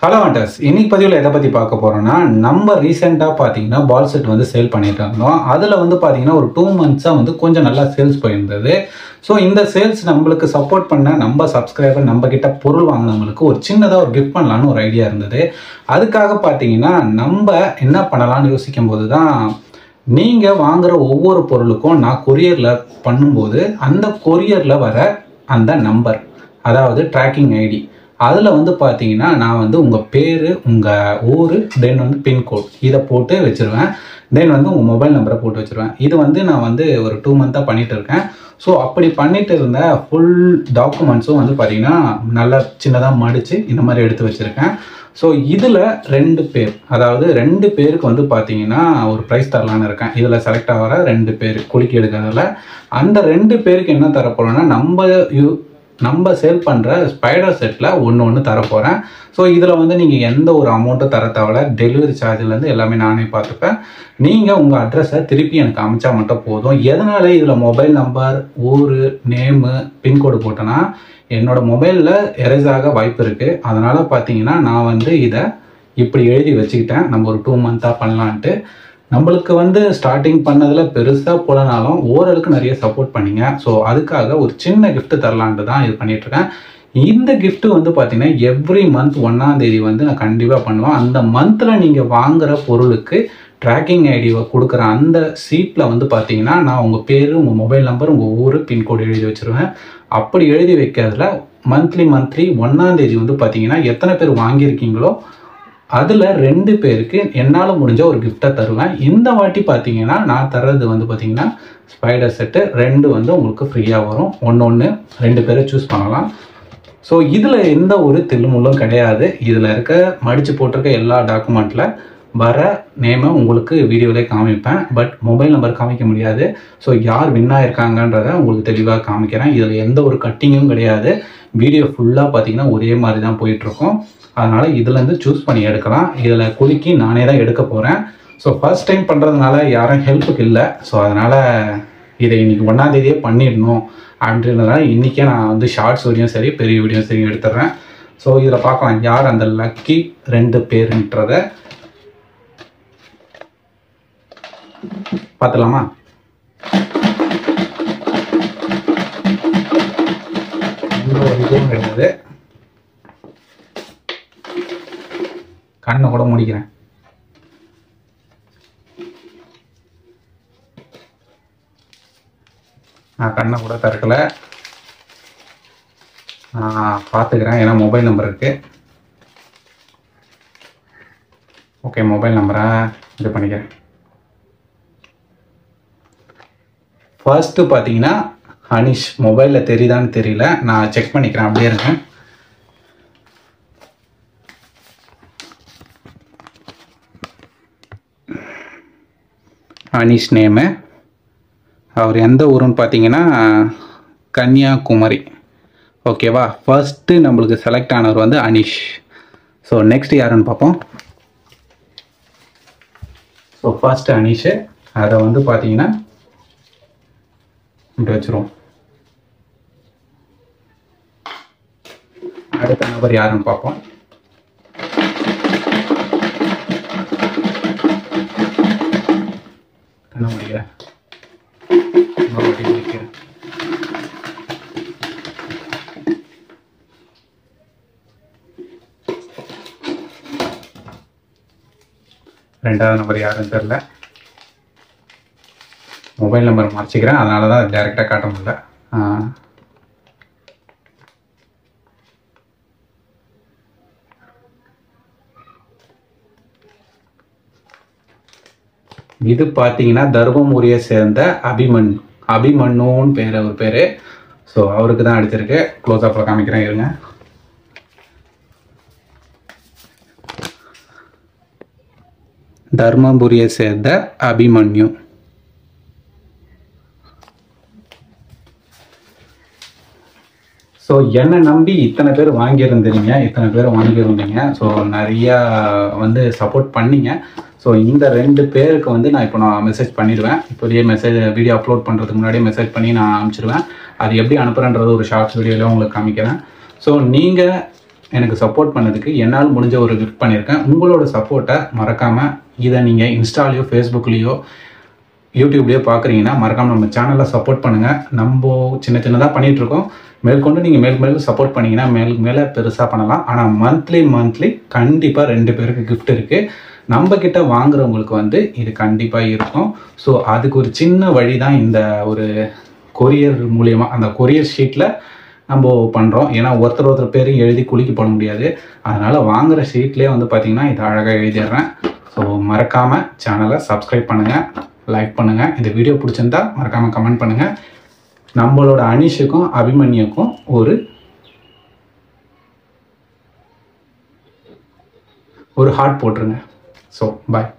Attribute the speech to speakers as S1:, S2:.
S1: Hello wonders, இன்னைக்கு பதிவில் எதை பற்றி பார்க்க போகிறோன்னா, நம்ம ரீசெண்டாக பார்த்தீங்கன்னா பால் செட் வந்து சேல் பண்ணிட்டு இருந்தோம். அதில் வந்து பார்த்தீங்கன்னா ஒரு 2 months வந்து கொஞ்சம் நல்லா சேல்ஸ் போயிருந்தது. ஸோ இந்த சேல்ஸ் நம்மளுக்கு சப்போர்ட் பண்ண நம்ம சப்ஸ்கிரைபர் நம்ம கிட்ட பொருள் வாங்கினவங்களுக்கு ஒரு சின்னதாக ஒரு கிஃப்ட் பண்ணலான்னு ஒரு ஐடியா இருந்தது. அதுக்காக பார்த்தீங்கன்னா நம்ம என்ன பண்ணலான்னு யோசிக்கும் போது தான், நீங்கள் வாங்குகிற ஒவ்வொரு பொருளுக்கும் நான் கொரியரில் பண்ணும்போது அந்த கொரியரில் வர அந்த நம்பர், அதாவது ட்ராக்கிங் ஐடி, அதில் வந்து பார்த்தீங்கன்னா நான் வந்து உங்கள் பேர், உங்கள் ஊர், தென் வந்து பின்கோட் இதை போட்டு வச்சுருவேன். தென் வந்து உங்கள் மொபைல் நம்பரை போட்டு வச்சுருவேன். இது வந்து நான் வந்து ஒரு 2 months பண்ணிகிட்டு இருக்கேன். ஸோ அப்படி பண்ணிட்டு இருந்த ஃபுல் டாக்குமெண்ட்ஸும் வந்து பார்த்தீங்கன்னா நல்லா சின்னதாக மடித்து இந்த மாதிரி எடுத்து வச்சுருக்கேன். ஸோ இதில் 2 பேர், அதாவது 2 பேருக்கு வந்து பார்த்தீங்கன்னா ஒரு ப்ரைஸ் தரலான்னு இருக்கேன். இதில் செலக்ட் ஆகிற 2 பேர் குலுக்கி எடுக்கிறதுல அந்த 2 பேருக்கு என்ன தரப்போகிறோன்னா, நம்ம சேல் பண்ணுற ஸ்பைடர் செட்டில் ஒன்று தரப்போகிறேன். ஸோ இதில் வந்து நீங்கள் எந்த ஒரு அமௌண்ட்டும் தர தேவையில்ல. டெலிவரி சார்ஜ்லேருந்து எல்லாமே நானே பார்த்துப்பேன். நீங்கள் உங்கள் அட்ரஸை திருப்பி எனக்கு அனுப்பிச்சா மட்டும் போதும். எதனால் இதில் மொபைல் நம்பர், ஊர், நேமு, பின்கோடு போட்டேன்னா என்னோடய மொபைலில் எரேஸ் ஆக வாய்ப்பு இருக்குது. அதனால் பார்த்தீங்கன்னா நான் வந்து இதை இப்படி எழுதி வச்சுக்கிட்டேன். நம்ம ஒரு 2 months பண்ணலான்ட்டு. நம்மளுக்கு வந்து ஸ்டார்டிங் பண்ணதில் பெருசாக போலனாலும் ஓரளவுக்கு நிறைய சப்போர்ட் பண்ணிங்க. ஸோ அதுக்காக ஒரு சின்ன கிஃப்ட் தரலான்ட்டு தான் இது பண்ணிகிட்ருக்கேன். இந்த கிஃப்ட்டு வந்து பார்த்திங்கன்னா எவ்ரி மந்த் 1ஆம் தேதி வந்து நான் கண்டிப்பாக பண்ணுவேன். அந்த மந்தில் நீங்கள் வாங்குகிற பொருளுக்கு ட்ராக்கிங் ஐடியை கொடுக்குற அந்த சீட்டில் வந்து பார்த்தீங்கன்னா நான் உங்கள் பேர், உங்கள் மொபைல் நம்பர், உங்கள் ஊர், பின்கோடு எழுதி வச்சுருவேன். அப்படி எழுதி வைக்கிறதுல மந்த்லி 1ஆம் தேதி வந்து பார்த்தீங்கன்னா எத்தனை பேர் வாங்கியிருக்கீங்களோ அதில் 2 பேருக்கு என்னால் முடிஞ்ச ஒரு கிஃப்டை தருவேன். இந்த வாட்டி பார்த்தீங்கன்னா நான் தர்றது வந்து பார்த்தீங்கன்னா ஸ்பைடர் செட்டு 2 வந்து உங்களுக்கு ஃப்ரீயாக வரும். ஒன்று 2 பேரை சூஸ் பண்ணலாம். ஸோ இதில் எந்த ஒரு தில்லுமுள்ளும் கிடையாது. இதில் இருக்க மடித்து போட்டிருக்க எல்லா டாக்குமெண்ட்டில் வர நேமை உங்களுக்கு வீடியோவிலே காமிப்பேன். பட் மொபைல் நம்பர் காமிக்க முடியாது. ஸோ யார் வின் ஆகிருக்காங்கன்றதை உங்களுக்கு தெளிவாக காமிக்கிறேன். இதில் எந்த ஒரு கட்டிங்கும் கிடையாது. வீடியோ ஃபுல்லாக பார்த்தீங்கன்னா ஒரே மாதிரி தான் போயிட்டுருக்கோம். அதனால் இதுலேருந்து சூஸ் பண்ணி எடுக்கலாம். இதில் குலுக்கி நானே தான் எடுக்க போகிறேன். ஸோ ஃபர்ஸ்ட் டைம் பண்ணுறதுனால யாரும் ஹெல்ப்புக்கு இல்லை. ஸோ அதனால் இதை இன்றைக்கி 1ஆம் தேதியே பண்ணிடணும் அப்படின்றதுனால இன்றைக்கே நான் வந்து ஷார்ட்ஸ் வீடியோவும் சரி, பெரிய வீடியோவும் சரி எடுத்துடுறேன். ஸோ இதில் பார்க்கலாம் யார் அந்த லக்கி 2 பேருன்றதை பார்த்துலாமா? ஒரு இதுவும் கிடையாது. கண்ணை கூட முடிக்கிறேன். நான் கண்ணை கூட திறக்கலை. பார்த்துக்கிறேன், ஏன்னா மொபைல் நம்பர் இருக்குது. ஓகே, மொபைல் நம்பரை இது பண்ணிக்கிறேன். ஃபர்ஸ்ட்டு பார்த்தீங்கன்னா அனிஷ், மொபைலில் தெரியுதான்னு தெரியல, நான் செக் பண்ணிக்கிறேன். அப்படியே இருக்கேன். அனிஷ் நேமு. அவர் எந்த ஊருன்னு பார்த்தீங்கன்னா கன்னியாகுமரி. ஓகேவா? ஃபர்ஸ்ட்டு நம்மளுக்கு செலக்ட் ஆனவர் வந்து அனிஷ். ஸோ நெக்ஸ்ட் யாருன்னு பார்ப்போம். ஸோ ஃபர்ஸ்ட்டு அனிஷு, அதை வந்து பார்த்தீங்கன்னா இப்படி வச்சுருவோம். அடுத்த நபர் யாருன்னு பார்ப்போம். கண்ண முடிக்கிறேன். ரெண்டாவது நம்பர் யாருன்னு தெரியல. மொபைல் நம்பர் மறைச்சிக்கிறேன், அதனால தான் டைரெக்டாக காட்ட முடியல. இது பார்த்தீங்கன்னா தர்மபுரியை சேர்ந்த அபிமன்யுன்னு பேர், அவர் பேர். ஸோ அவருக்கு தான் அடிச்சிருக்கு. க்ளோஸ் அப்பில் காமிக்கிறேன், இருங்க. தர்மபுரியை சேர்ந்த அபிமன்யு. ஸோ என்னை நம்பி இத்தனை பேர் வாங்கியிருந்தீங்க, இத்தனை பேர் வாங்கியிருந்தீங்க. ஸோ நிறையா வந்து சப்போர்ட் பண்ணிங்க. ஸோ இந்த 2 பேருக்கு வந்து நான் மெசேஜ் பண்ணிடுவேன். இப்போதையே வீடியோ அப்லோட் பண்ணுறதுக்கு முன்னாடியே மெசேஜ் பண்ணி நான் அனுப்பிச்சிடுவேன். அது எப்படி அனுப்புகிறேன்றது ஒரு ஷார்ட்ஸ் வீடியோவில் உங்களுக்கு காமிக்கிறேன். ஸோ நீங்கள் எனக்கு சப்போர்ட் பண்ணதுக்கு என்னால் முடிஞ்ச ஒரு கிஃப்ட் பண்ணியிருக்கேன். உங்களோட சப்போர்ட்டை மறக்காமல் இதை நீங்கள் இன்ஸ்டாலேயோ ஃபேஸ்புக்லேயோ யூடியூப்லேயோ பார்க்குறீங்கன்னா மறக்காமல் நம்ம சேனலை சப்போர்ட் பண்ணுங்கள். நம்ம சின்ன சின்னதாக பண்ணிகிட்ருக்கோம். மேற்கொண்டு நீங்கள் மேலும் சப்போர்ட் பண்ணிங்கன்னா மேலே பெருசாக பண்ணலாம். ஆனால் மந்த்லி கண்டிப்பாக 2 பேருக்கு கிஃப்ட் இருக்குது. நம்மக்கிட்ட வாங்குறவங்களுக்கு வந்து இது கண்டிப்பாக இருக்கும். ஸோ அதுக்கு ஒரு சின்ன வழி தான் இந்த ஒரு கொரியர் மூலயமா, அந்த கொரியர் ஷீட்டில் நம்ம பண்ணுறோம். ஏன்னா ஒருத்தர் பேரையும் எழுதி குலுக்கி போட முடியாது. அதனால் வாங்குகிற ஷீட்லேயே வந்து பார்த்திங்கன்னா இதை அழகாக எழுதிடுறேன். ஸோ மறக்காமல் சேனலை சப்ஸ்கிரைப் பண்ணுங்கள், லைக் பண்ணுங்கள். இந்த வீடியோ பிடிச்சிருந்தா மறக்காமல் கமெண்ட் பண்ணுங்கள். நம்மளோட அனிஷுக்கும் அபிமன்யுக்கும் ஒரு ஹார்ட் போட்டுருங்க. So bye.